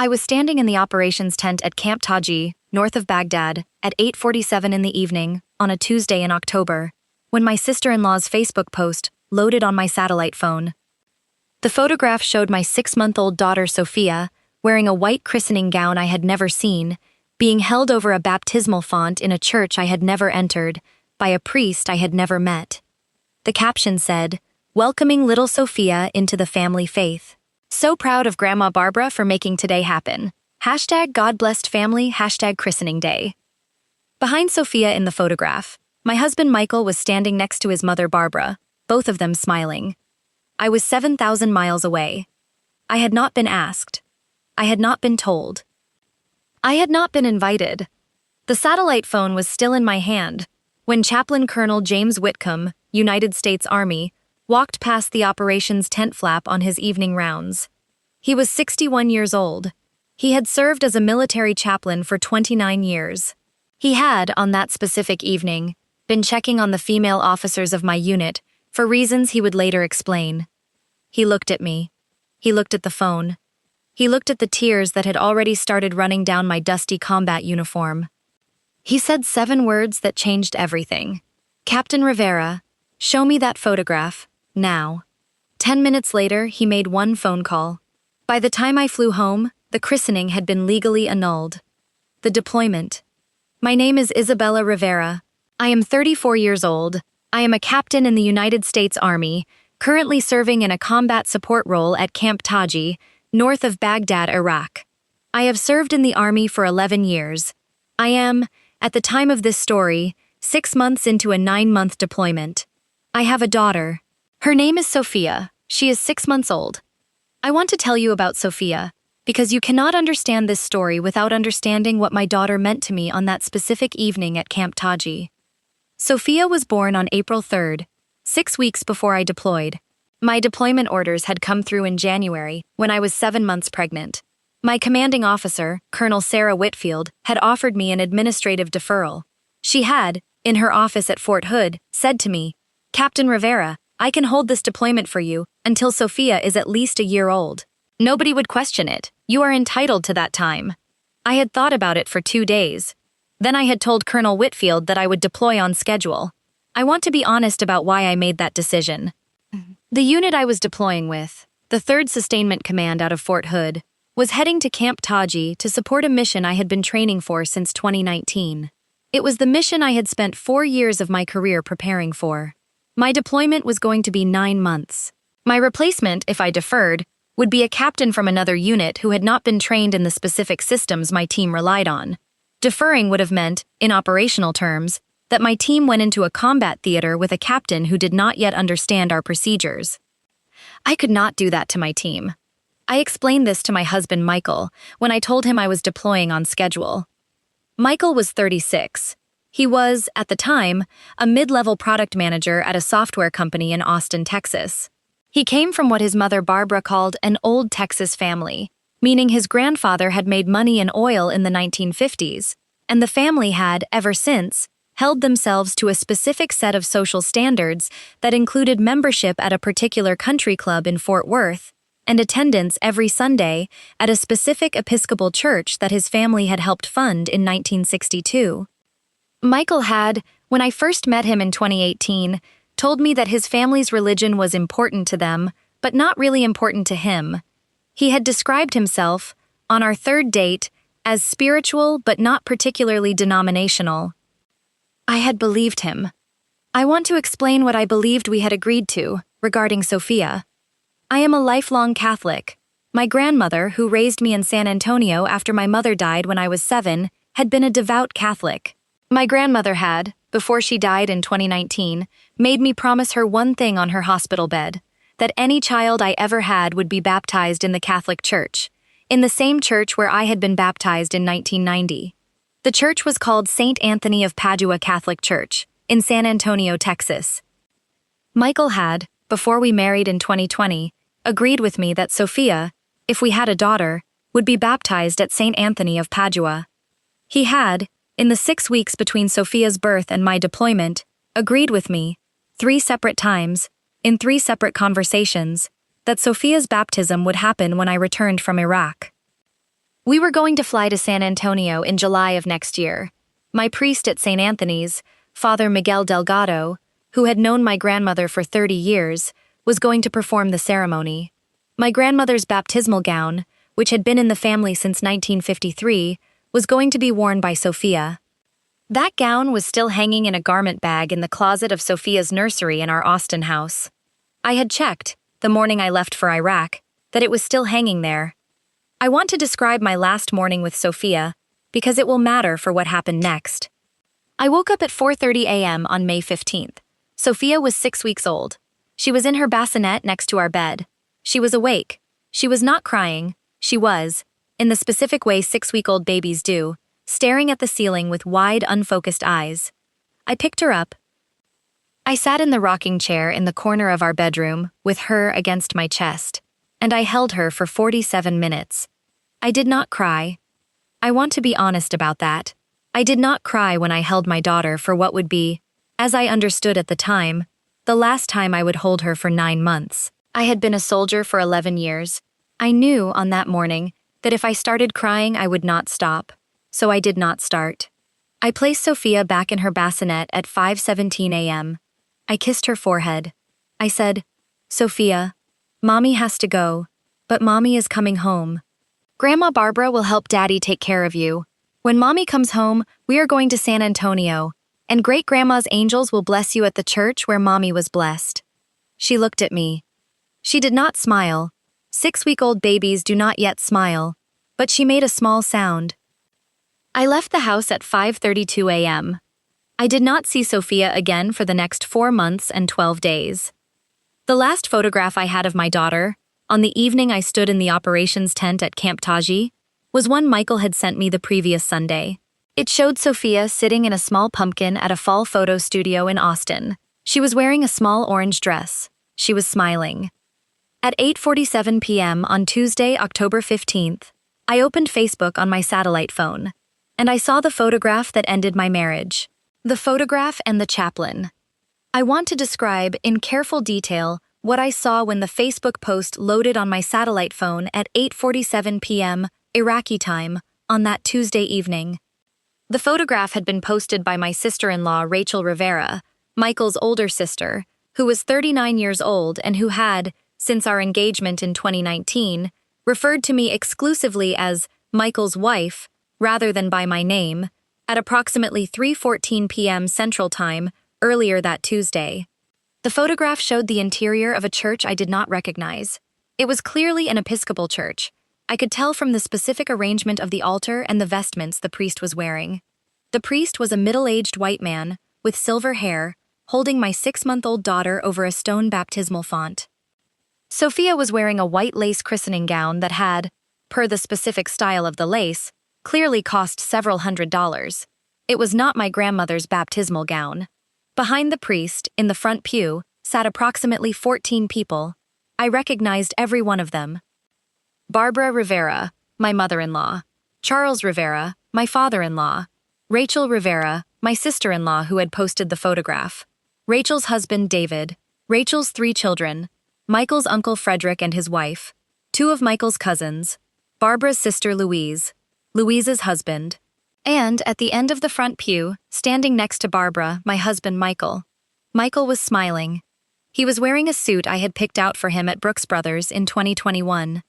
I was standing in the operations tent at Camp Taji, north of Baghdad, at 8:47 in the evening, on a Tuesday in October, when my sister-in-law's Facebook post loaded on my satellite phone. The photograph showed my 6-month-old daughter Sophia, wearing a white christening gown I had never seen, being held over a baptismal font in a church I had never entered, by a priest I had never met. The caption said, "Welcoming little Sophia into the family faith. So proud of Grandma Barbara for making today happen. #GodBlessedFamily, #Christening Day." Behind Sophia in the photograph, my husband Michael was standing next to his mother Barbara, both of them smiling. I was 7,000 miles away. I had not been asked. I had not been told. I had not been invited. The satellite phone was still in my hand when Chaplain Colonel James Whitcomb, United States Army, walked past the operations tent flap on his evening rounds. He was 61 years old. He had served as a military chaplain for 29 years. He had, on that specific evening, been checking on the female officers of my unit for reasons he would later explain. He looked at me. He looked at the phone. He looked at the tears that had already started running down my dusty combat uniform. He said 7 words that changed everything. "Captain Rivera, show me that photograph, now." 10 minutes later, he made one phone call. By the time I flew home, the christening had been legally annulled. The deployment. My name is Isabella Rivera. I am 34 years old. I am a captain in the United States Army, currently serving in a combat support role at Camp Taji, north of Baghdad, Iraq. I have served in the Army for 11 years. I am, at the time of this story, 6 months into a 9-month deployment. I have a daughter. Her name is Sophia. She is 6 months old. I want to tell you about Sophia, because you cannot understand this story without understanding what my daughter meant to me on that specific evening at Camp Taji. Sophia was born on April 3rd, 6 weeks before I deployed. My deployment orders had come through in January, when I was 7 months pregnant. My commanding officer, Colonel Sarah Whitfield, had offered me an administrative deferral. She had, in her office at Fort Hood, said to me, "Captain Rivera, I can hold this deployment for you until Sophia is at least a year old. Nobody would question it. You are entitled to that time." I had thought about it for 2 days. Then I had told Colonel Whitfield that I would deploy on schedule. I want to be honest about why I made that decision. The unit I was deploying with, the 3rd Sustainment Command out of Fort Hood, was heading to Camp Taji to support a mission I had been training for since 2019. It was the mission I had spent 4 years of my career preparing for. My deployment was going to be 9 months. My replacement, if I deferred, would be a captain from another unit who had not been trained in the specific systems my team relied on. Deferring would have meant, in operational terms, that my team went into a combat theater with a captain who did not yet understand our procedures. I could not do that to my team. I explained this to my husband Michael when I told him I was deploying on schedule. Michael was 36. He was, at the time, a mid-level product manager at a software company in Austin, Texas. He came from what his mother Barbara called an old Texas family, meaning his grandfather had made money in oil in the 1950s, and the family had, ever since, held themselves to a specific set of social standards that included membership at a particular country club in Fort Worth and attendance every Sunday at a specific Episcopal church that his family had helped fund in 1962. Michael had, when I first met him in 2018, told me that his family's religion was important to them, but not really important to him. He had described himself, on our 3rd date, as spiritual but not particularly denominational. I had believed him. I want to explain what I believed we had agreed to, regarding Sophia. I am a lifelong Catholic. My grandmother, who raised me in San Antonio after my mother died when I was 7, had been a devout Catholic. My grandmother had, before she died in 2019, made me promise her one thing on her hospital bed, that any child I ever had would be baptized in the Catholic Church, in the same church where I had been baptized in 1990. The church was called St. Anthony of Padua Catholic Church, in San Antonio, Texas. Michael had, before we married in 2020, agreed with me that Sophia, if we had a daughter, would be baptized at St. Anthony of Padua. He had, in the 6 weeks between Sophia's birth and my deployment, agreed with me, 3 separate times, in 3 separate conversations, that Sophia's baptism would happen when I returned from Iraq. We were going to fly to San Antonio in July of next year. My priest at St. Anthony's, Father Miguel Delgado, who had known my grandmother for 30 years, was going to perform the ceremony. My grandmother's baptismal gown, which had been in the family since 1953, was going to be worn by Sophia. That gown was still hanging in a garment bag in the closet of Sophia's nursery in our Austin house. I had checked, the morning I left for Iraq, that it was still hanging there. I want to describe my last morning with Sophia because it will matter for what happened next. I woke up at 4:30 a.m. on May 15th. Sophia was 6 weeks old. She was in her bassinet next to our bed. She was awake. She was not crying. She was, in the specific way 6-week-old babies do, staring at the ceiling with wide, unfocused eyes. I picked her up. I sat in the rocking chair in the corner of our bedroom, with her against my chest, and I held her for 47 minutes. I did not cry. I want to be honest about that. I did not cry when I held my daughter for what would be, as I understood at the time, the last time I would hold her for 9 months. I had been a soldier for 11 years. I knew on that morning that if I started crying I would not stop, so I did not start. I placed Sophia back in her bassinet at 5:17 a.m. I kissed her forehead. I said, "Sophia, Mommy has to go, but Mommy is coming home. Grandma Barbara will help Daddy take care of you. When Mommy comes home, we are going to San Antonio, and Great-Grandma's angels will bless you at the church where Mommy was blessed." She looked at me. She did not smile. 6-week-old babies do not yet smile, but she made a small sound. I left the house at 5:32 a.m. I did not see Sophia again for the next 4 months and 12 days. The last photograph I had of my daughter, on the evening I stood in the operations tent at Camp Taji, was one Michael had sent me the previous Sunday. It showed Sophia sitting in a small pumpkin at a fall photo studio in Austin. She was wearing a small orange dress. She was smiling. At 8:47 p.m. on Tuesday, October 15th, I opened Facebook on my satellite phone, and I saw the photograph that ended my marriage. The photograph and the chaplain. I want to describe in careful detail what I saw when the Facebook post loaded on my satellite phone at 8:47 p.m. Iraqi time on that Tuesday evening. The photograph had been posted by my sister-in-law Rachel Rivera, Michael's older sister, who was 39 years old and who had, since our engagement in 2019, referred to me exclusively as Michael's wife, rather than by my name, at approximately 3:14 p.m. Central Time earlier that Tuesday. The photograph showed the interior of a church I did not recognize. It was clearly an Episcopal church. I could tell from the specific arrangement of the altar and the vestments the priest was wearing. The priest was a middle-aged white man, with silver hair, holding my 6-month-old daughter over a stone baptismal font. Sophia was wearing a white lace christening gown that had, per the specific style of the lace, clearly cost several $100s. It was not my grandmother's baptismal gown. Behind the priest, in the front pew, sat approximately 14 people. I recognized every one of them. Barbara Rivera, my mother-in-law. Charles Rivera, my father-in-law. Rachel Rivera, my sister-in-law who had posted the photograph. Rachel's husband, David. Rachel's 3 children. Michael's uncle Frederick and his wife. 2 of Michael's cousins. Barbara's sister, Louise. Louise's husband. And, at the end of the front pew, standing next to Barbara, my husband, Michael. Michael was smiling. He was wearing a suit I had picked out for him at Brooks Brothers in 2021.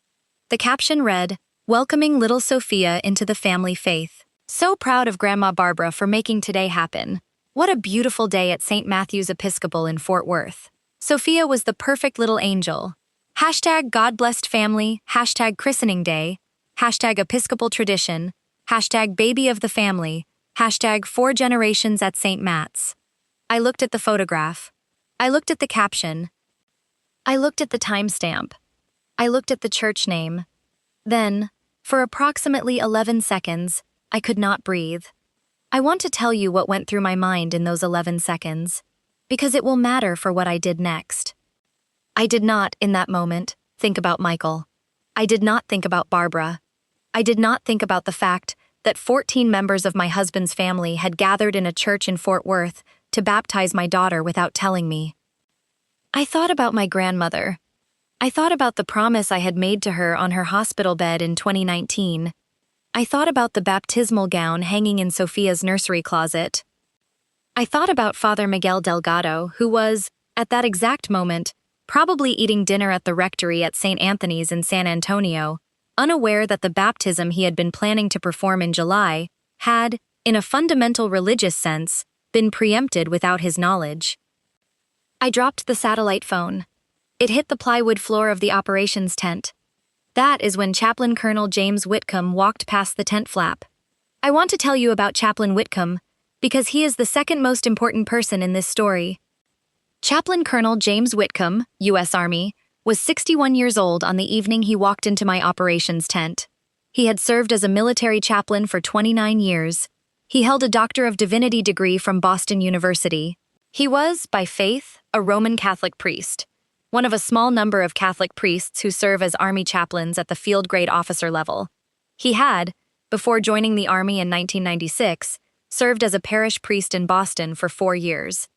The caption read, "Welcoming little Sophia into the family faith. So proud of Grandma Barbara for making today happen. What a beautiful day at St. Matthew's Episcopal in Fort Worth. Sophia was the perfect little angel. Hashtag God blessed family, hashtag christening day, hashtag Episcopal tradition, hashtag baby of the family, hashtag 4 generations at St. Matt's." I looked at the photograph. I looked at the caption. I looked at the timestamp. I looked at the church name. Then, for approximately 11 seconds, I could not breathe. I want to tell you what went through my mind in those 11 seconds, because it will matter for what I did next. I did not, in that moment, think about Michael. I did not think about Barbara. I did not think about the fact that 14 members of my husband's family had gathered in a church in Fort Worth to baptize my daughter without telling me. I thought about my grandmother. I thought about the promise I had made to her on her hospital bed in 2019. I thought about the baptismal gown hanging in Sophia's nursery closet. I thought about Father Miguel Delgado, who was, at that exact moment, probably eating dinner at the rectory at St. Anthony's in San Antonio, unaware that the baptism he had been planning to perform in July had, in a fundamental religious sense, been preempted without his knowledge. I dropped the satellite phone. It hit the plywood floor of the operations tent. That is when Chaplain Colonel James Whitcomb walked past the tent flap. I want to tell you about Chaplain Whitcomb, because he is the second most important person in this story. Chaplain Colonel James Whitcomb, U.S. Army, was 61 years old on the evening he walked into my operations tent. He had served as a military chaplain for 29 years. He held a Doctor of Divinity degree from Boston University. He was, by faith, a Roman Catholic priest, one of a small number of Catholic priests who serve as Army chaplains at the field grade officer level. He had, before joining the Army in 1996, served as a parish priest in Boston for 4 years.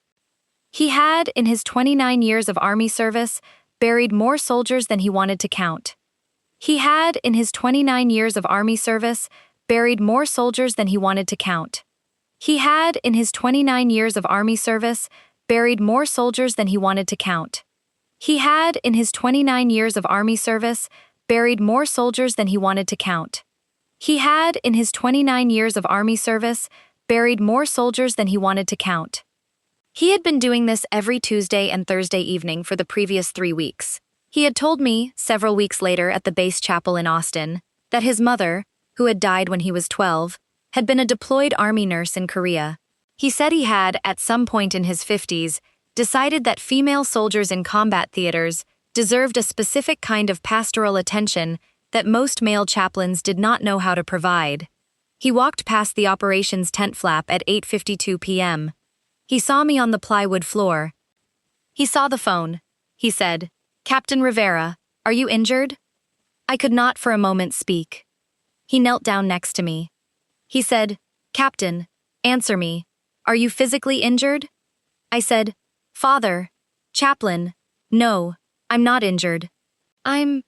He had, in his 29 years of Army service, buried more soldiers than he wanted to count. He had, in his 29 years of Army service, buried more soldiers than he wanted to count. He had, in his 29 years of Army service, buried more soldiers than he wanted to count. He had, in his 29 years of Army service, buried more soldiers than he wanted to count. He had, in his 29 years of Army service, buried more soldiers than he wanted to count. He had been doing this every Tuesday and Thursday evening for the previous 3 weeks. He had told me, several weeks later at the base chapel in Austin, that his mother, who had died when he was 12, had been a deployed Army nurse in Korea. He said he had, at some point in his 50s, decided that female soldiers in combat theaters deserved a specific kind of pastoral attention that most male chaplains did not know how to provide. He walked past the operations tent flap at 8:52 p.m. He saw me on the plywood floor. He saw the phone. He said, "Captain Rivera, are you injured?" I could not for a moment speak. He knelt down next to me. He said, "Captain, answer me. Are you physically injured?" I said, "Father, Chaplain, no, I'm not injured. I'm..."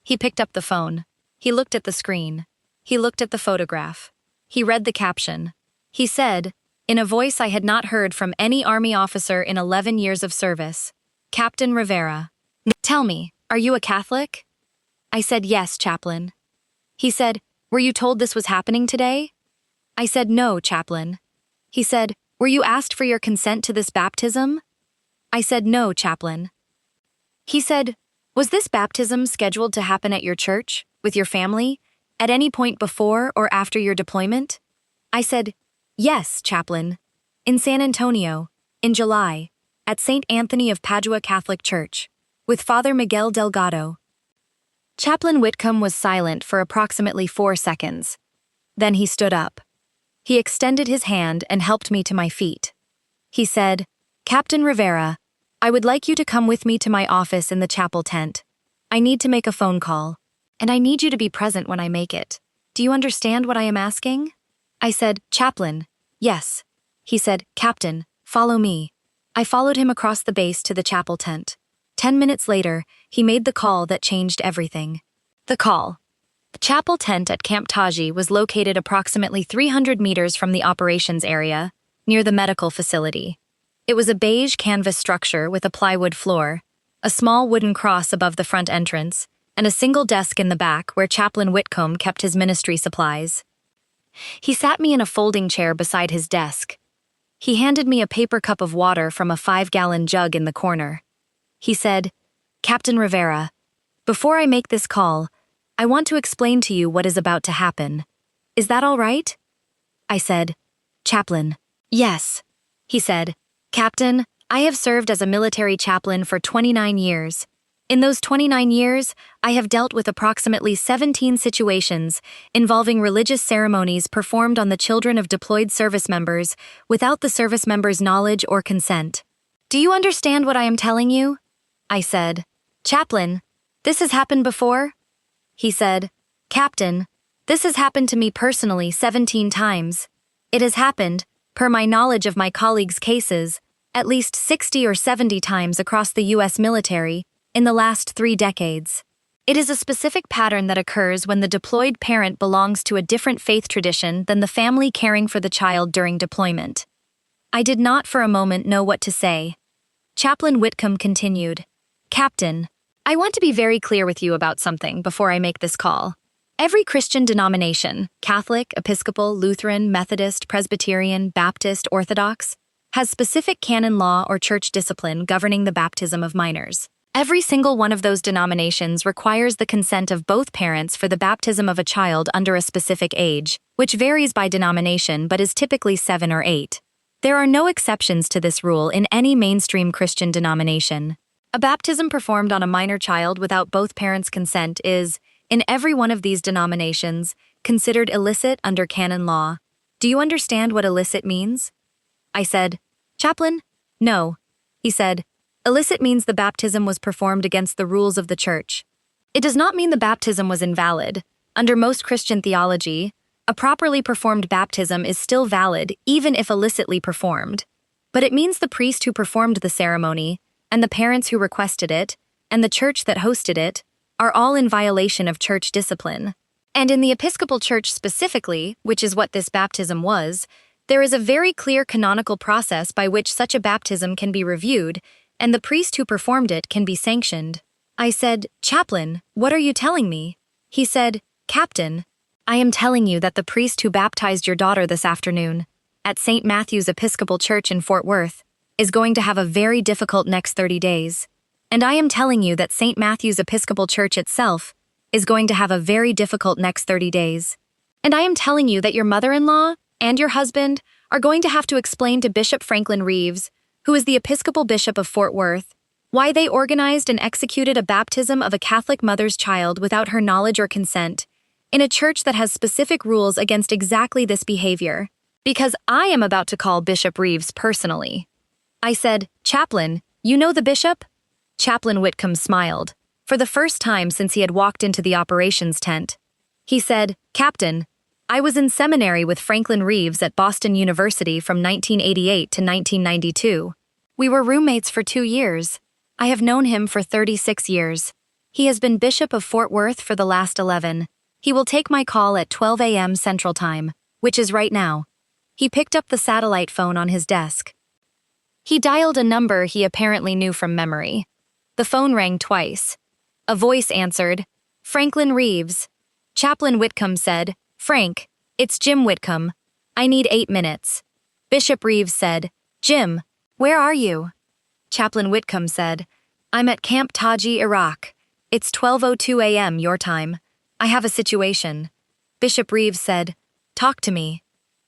He picked up the phone. He looked at the screen. He looked at the photograph. He read the caption. He said, in a voice I had not heard from any Army officer in 11 years of service, "Captain Rivera, tell me, are you a Catholic?" I said, "Yes, Chaplain." He said, "Were you told this was happening today?" I said, "No, Chaplain." He said, "Were you asked for your consent to this baptism?" I said, "No, Chaplain." He said, "Was this baptism scheduled to happen at your church, with your family, at any point before or after your deployment?" I said, "Yes, Chaplain. In San Antonio, in July, at St. Anthony of Padua Catholic Church, with Father Miguel Delgado." Chaplain Whitcomb was silent for approximately 4 seconds. Then he stood up. He extended his hand and helped me to my feet. He said, "Captain Rivera, I would like you to come with me to my office in the chapel tent. I need to make a phone call, and I need you to be present when I make it. Do you understand what I am asking?" I said, "Chaplain, yes." He said, "Captain, follow me." I followed him across the base to the chapel tent. 10 minutes later, he made the call that changed everything. The call. The chapel tent at Camp Taji was located approximately 300 meters from the operations area, near the medical facility. It was a beige canvas structure with a plywood floor, a small wooden cross above the front entrance, and a single desk in the back where Chaplain Whitcomb kept his ministry supplies. He sat me in a folding chair beside his desk. He handed me a paper cup of water from a 5-gallon jug in the corner. He said, "Captain Rivera, before I make this call, I want to explain to you what is about to happen. Is that all right?" I said, "Chaplain, yes." He said, "Captain, I have served as a military chaplain for 29 years. In those 29 years, I have dealt with approximately 17 situations involving religious ceremonies performed on the children of deployed service members without the service members' knowledge or consent. Do you understand what I am telling you?" I said, "Chaplain, this has happened before?" He said, "Captain, this has happened to me personally 17 times. It has happened, per my knowledge of my colleagues' cases, at least 60 or 70 times across the U.S. military in the last 3 decades. It is a specific pattern that occurs when the deployed parent belongs to a different faith tradition than the family caring for the child during deployment. I did not for a moment know what to say. Chaplain Whitcomb continued, "Captain, I want to be very clear with you about something before I make this call. Every Christian denomination, Catholic, Episcopal, Lutheran, Methodist, Presbyterian, Baptist, Orthodox, has specific canon law or church discipline governing the baptism of minors. Every single one of those denominations requires the consent of both parents for the baptism of a child under a specific age, which varies by denomination but is typically 7 or 8. There are no exceptions to this rule in any mainstream Christian denomination. A baptism performed on a minor child without both parents' consent is, in every one of these denominations, considered illicit under canon law. Do you understand what illicit means?" I said, "Chaplain, no." He said, "Illicit means the baptism was performed against the rules of the church. It does not mean the baptism was invalid. Under most Christian theology, a properly performed baptism is still valid even if illicitly performed. But it means the priest who performed the ceremony, and the parents who requested it, and the church that hosted it, are all in violation of church discipline. And in the Episcopal Church specifically, which is what this baptism was, there is a very clear canonical process by which such a baptism can be reviewed, and the priest who performed it can be sanctioned." I said, "Chaplain, what are you telling me?" He said, "Captain, I am telling you that the priest who baptized your daughter this afternoon, at St. Matthew's Episcopal Church in Fort Worth, is going to have a very difficult next 30 days. And I am telling you that St. Matthew's Episcopal Church itself is going to have a very difficult next 30 days. And I am telling you that your mother-in-law and your husband are going to have to explain to Bishop Franklin Reeves, who is the Episcopal Bishop of Fort Worth, why they organized and executed a baptism of a Catholic mother's child without her knowledge or consent, in a church that has specific rules against exactly this behavior, because I am about to call Bishop Reeves personally." I said, "Chaplain, you know the bishop?" Chaplain Whitcomb smiled, for the first time since he had walked into the operations tent. He said, "Captain, I was in seminary with Franklin Reeves at Boston University from 1988 to 1992. We were roommates for 2 years. I have known him for 36 years. He has been Bishop of Fort Worth for the last 11. He will take my call at 12 a.m. Central Time, which is right now." He picked up the satellite phone on his desk. He dialed a number he apparently knew from memory. The phone rang twice. A voice answered, "Franklin Reeves." Chaplain Whitcomb said, "Frank, it's Jim Whitcomb. I need 8 minutes." Bishop Reeves said, "Jim, where are you?" Chaplain Whitcomb said, "I'm at Camp Taji, Iraq. It's 12:02 a.m. your time. I have a situation." Bishop Reeves said, "Talk to me."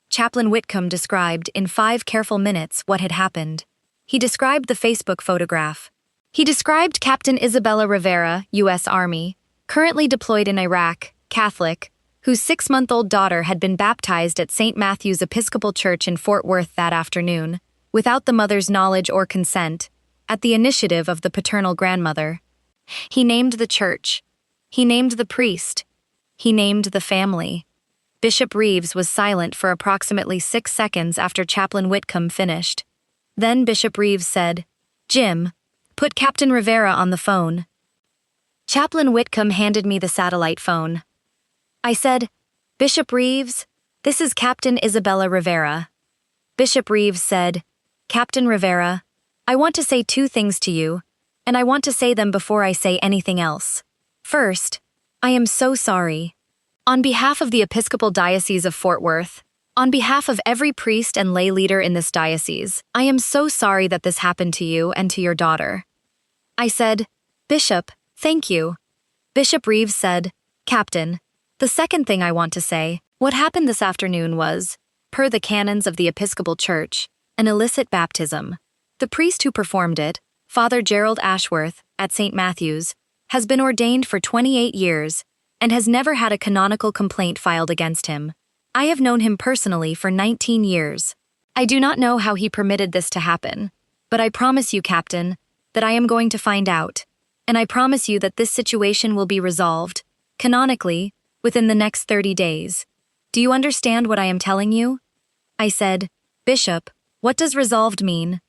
Chaplain Whitcomb described in 5 careful minutes what had happened. He described the Facebook photograph. He described Captain Isabella Rivera, U.S. Army, currently deployed in Iraq, Catholic, whose 6-month-old daughter had been baptized at St. Matthew's Episcopal Church in Fort Worth that afternoon, without the mother's knowledge or consent, at the initiative of the paternal grandmother. He named the church. He named the priest. He named the family. Bishop Reeves was silent for approximately 6 seconds after Chaplain Whitcomb finished. Then Bishop Reeves said, "Jim, put Captain Rivera on the phone." Chaplain Whitcomb handed me the satellite phone. I said, "Bishop Reeves, this is Captain Isabella Rivera." Bishop Reeves said, "Captain Rivera, I want to say 2 things to you, and I want to say them before I say anything else. First, I am so sorry. On behalf of the Episcopal Diocese of Fort Worth, on behalf of every priest and lay leader in this diocese, I am so sorry that this happened to you and to your daughter." I said, "Bishop, thank you." Bishop Reeves said, "Captain, the second thing I want to say, what happened this afternoon was, per the canons of the Episcopal Church, an illicit baptism. The priest who performed it, Father Gerald Ashworth, at St. Matthew's, has been ordained for 28 years and has never had a canonical complaint filed against him. I have known him personally for 19 years. I do not know how he permitted this to happen, but I promise you, Captain, that I am going to find out, and I promise you that this situation will be resolved, canonically, within the next 30 days. Do you understand what I am telling you?" I said, "Bishop, what does resolved mean?"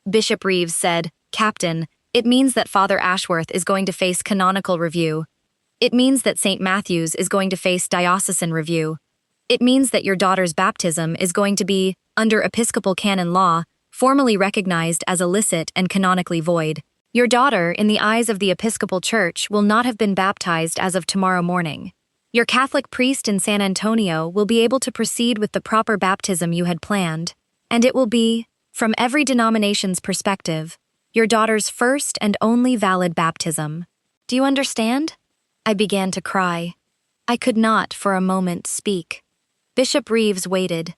Bishop Reeves said, "Captain, It means that Father Ashworth is going to face canonical review. It means that St. Matthew's is going to face diocesan review. It means that your daughter's baptism is going to be, under Episcopal canon law, formally recognized as illicit and canonically void. Your daughter, in the eyes of the Episcopal Church, will not have been baptized as of tomorrow morning. Your Catholic priest in San Antonio will be able to proceed with the proper baptism you had planned, and it will be, from every denomination's perspective, your daughter's first and only valid baptism. Do you understand? I began to cry. I could not, for a moment, speak. Bishop Reeves waited.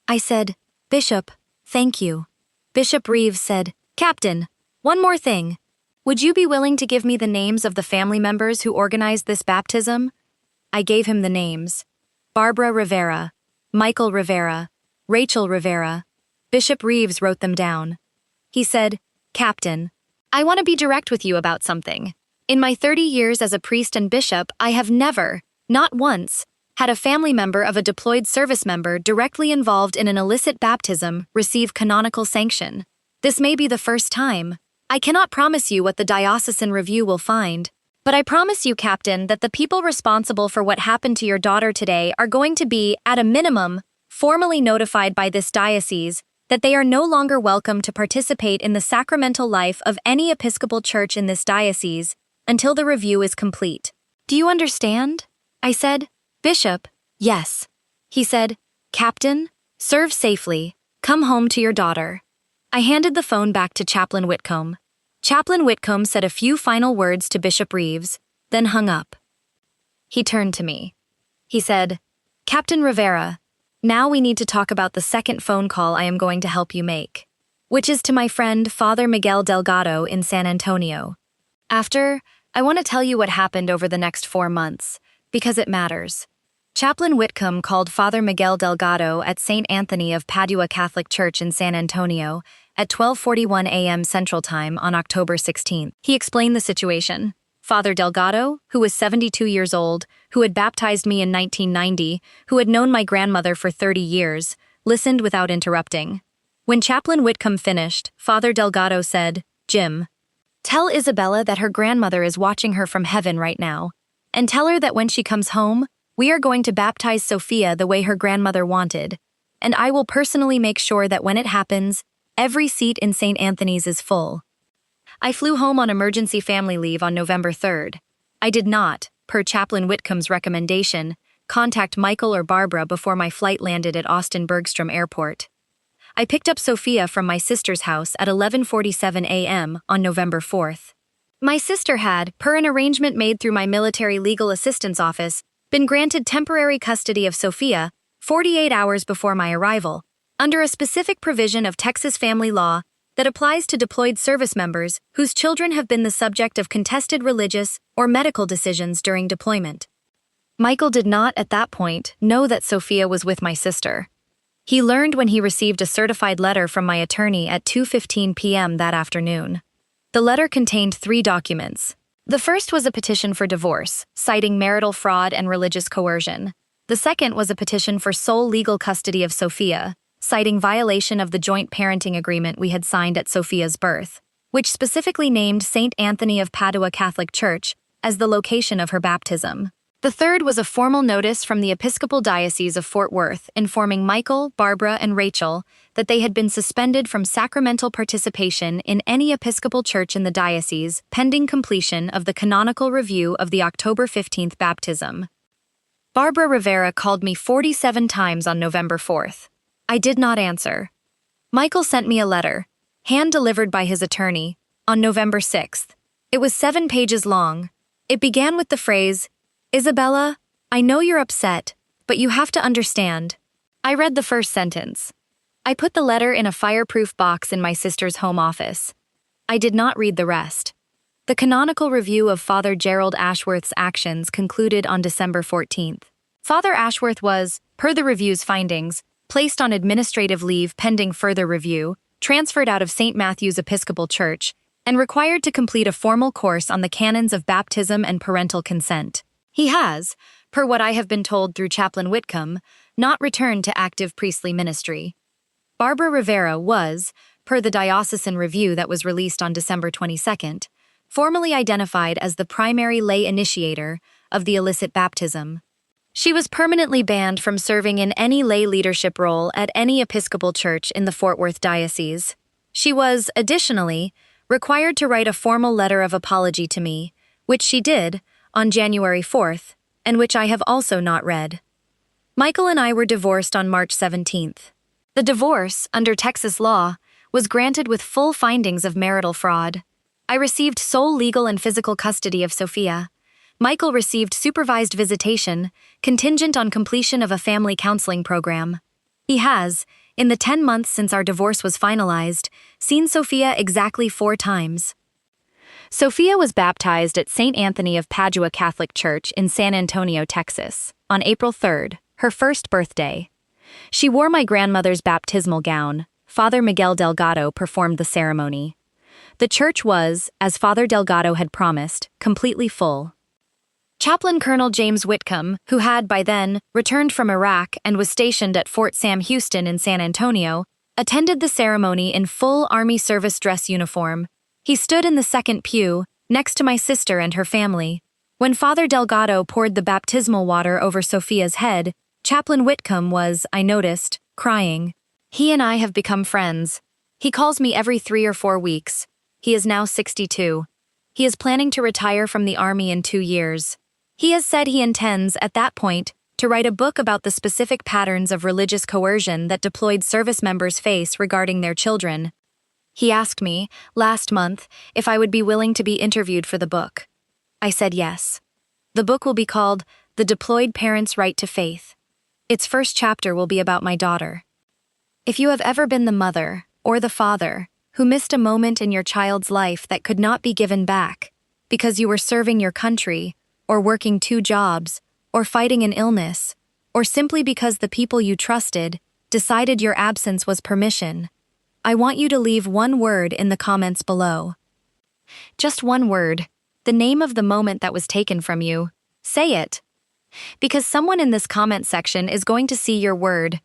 I said, "Bishop, thank you." Bishop Reeves said, "Captain, one more thing. Would you be willing to give me the names of the family members who organized this baptism?" I gave him the names. Barbara Rivera, Michael Rivera, Rachel Rivera. Bishop Reeves wrote them down. He said, "Captain, I want to be direct with you about something. In my 30 years as a priest and bishop, I have never, not once, had a family member of a deployed service member directly involved in an illicit baptism receive canonical sanction. This may be the first time. I cannot promise you what the diocesan review will find, but I promise you, Captain, that the people responsible for what happened to your daughter today are going to be, at a minimum, formally notified by this diocese that they are no longer welcome to participate in the sacramental life of any Episcopal church in this diocese until the review is complete. Do you understand? I said, "Bishop, yes." He said, "Captain, serve safely. Come home to your daughter." I handed the phone back to Chaplain Whitcomb. Chaplain Whitcomb said a few final words to Bishop Reeves, then hung up. He turned to me. He said, "Captain Rivera, now we need to talk about the second phone call I am going to help you make, which is to my friend Father Miguel Delgado in San Antonio. After, I want to tell you what happened over the next 4 months, because it matters." Chaplain Whitcomb called Father Miguel Delgado at St. Anthony of Padua Catholic Church in San Antonio at 12:41 a.m. Central Time on October 16th. He explained the situation. Father Delgado, who was 72 years old, who had baptized me in 1990, who had known my grandmother for 30 years, listened without interrupting. When Chaplain Whitcomb finished, Father Delgado said, "Jim, tell Isabella that her grandmother is watching her from heaven right now, and tell her that when she comes home, we are going to baptize Sophia the way her grandmother wanted, and I will personally make sure that when it happens, every seat in St. Anthony's is full." I flew home on emergency family leave on November 3rd. I did not, per Chaplain Whitcomb's recommendation, contact Michael or Barbara before my flight landed at Austin Bergstrom Airport. I picked up Sophia from my sister's house at 11:47 a.m. on November 4th. My sister had, per an arrangement made through my military legal assistance office, been granted temporary custody of Sophia 48 hours before my arrival, under a specific provision of Texas family law that applies to deployed service members whose children have been the subject of contested religious or medical decisions during deployment. Michael did not, at that point, know that Sophia was with my sister. He learned when he received a certified letter from my attorney at 2:15 p.m. that afternoon. The letter contained 3 documents. The first was a petition for divorce, citing marital fraud and religious coercion. The second was a petition for sole legal custody of Sophia, citing violation of the joint parenting agreement we had signed at Sophia's birth, which specifically named St. Anthony of Padua Catholic Church as the location of her baptism. The third was a formal notice from the Episcopal Diocese of Fort Worth informing Michael, Barbara, and Rachel that they had been suspended from sacramental participation in any Episcopal church in the diocese pending completion of the canonical review of the October 15th baptism. Barbara Rivera called me 47 times on November 4th. I did not answer. Michael sent me a letter, hand-delivered by his attorney, on November 6th. It was 7 pages long. It began with the phrase, "Isabella, I know you're upset, but you have to understand." I read the first sentence. I put the letter in a fireproof box in my sister's home office. I did not read the rest. The canonical review of Father Gerald Ashworth's actions concluded on December 14th. Father Ashworth was, per the review's findings, placed on administrative leave pending further review, transferred out of St. Matthew's Episcopal Church, and required to complete a formal course on the canons of baptism and parental consent. He has, per what I have been told through Chaplain Whitcomb, not returned to active priestly ministry. Barbara Rivera was, per the Diocesan Review that was released on December 22nd, formally identified as the primary lay initiator of the illicit baptism. She was permanently banned from serving in any lay leadership role at any Episcopal church in the Fort Worth Diocese. She was, additionally, required to write a formal letter of apology to me, which she did, on January 4th, and which I have also not read. Michael and I were divorced on March 17th. The divorce, under Texas law, was granted with full findings of marital fraud. I received sole legal and physical custody of Sophia. Michael received supervised visitation, contingent on completion of a family counseling program. He has, in the 10 months since our divorce was finalized, seen Sophia exactly 4 times. Sophia was baptized at St. Anthony of Padua Catholic Church in San Antonio, Texas, on April 3rd, her first birthday. She wore my grandmother's baptismal gown. Father Miguel Delgado performed the ceremony. The church was, as Father Delgado had promised, completely full. Chaplain Colonel James Whitcomb, who had, by then, returned from Iraq and was stationed at Fort Sam Houston in San Antonio, attended the ceremony in full Army service dress uniform. He stood in the second pew, next to my sister and her family. When Father Delgado poured the baptismal water over Sophia's head, Chaplain Whitcomb was, I noticed, crying. He and I have become friends. He calls me every 3 or 4 weeks. He is now 62. He is planning to retire from the Army in 2 years. He has said he intends, at that point, to write a book about the specific patterns of religious coercion that deployed service members face regarding their children. He asked me, last month, if I would be willing to be interviewed for the book. I said yes. The book will be called The Deployed Parent's Right to Faith. Its first chapter will be about my daughter. If you have ever been the mother, or the father, who missed a moment in your child's life that could not be given back, because you were serving your country, or working 2 jobs, or fighting an illness, or simply because the people you trusted decided your absence was permission, I want you to leave 1 word in the comments below. Just 1 word, the name of the moment that was taken from you. Say it. Because someone in this comment section is going to see your word,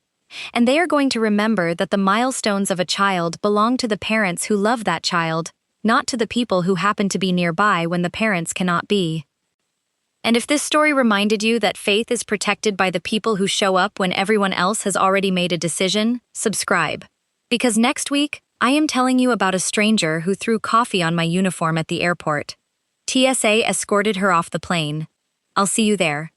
and they are going to remember that the milestones of a child belong to the parents who love that child, not to the people who happen to be nearby when the parents cannot be. And if this story reminded you that faith is protected by the people who show up when everyone else has already made a decision, subscribe. Because next week, I am telling you about a stranger who threw coffee on my uniform at the airport. TSA escorted her off the plane. I'll see you there.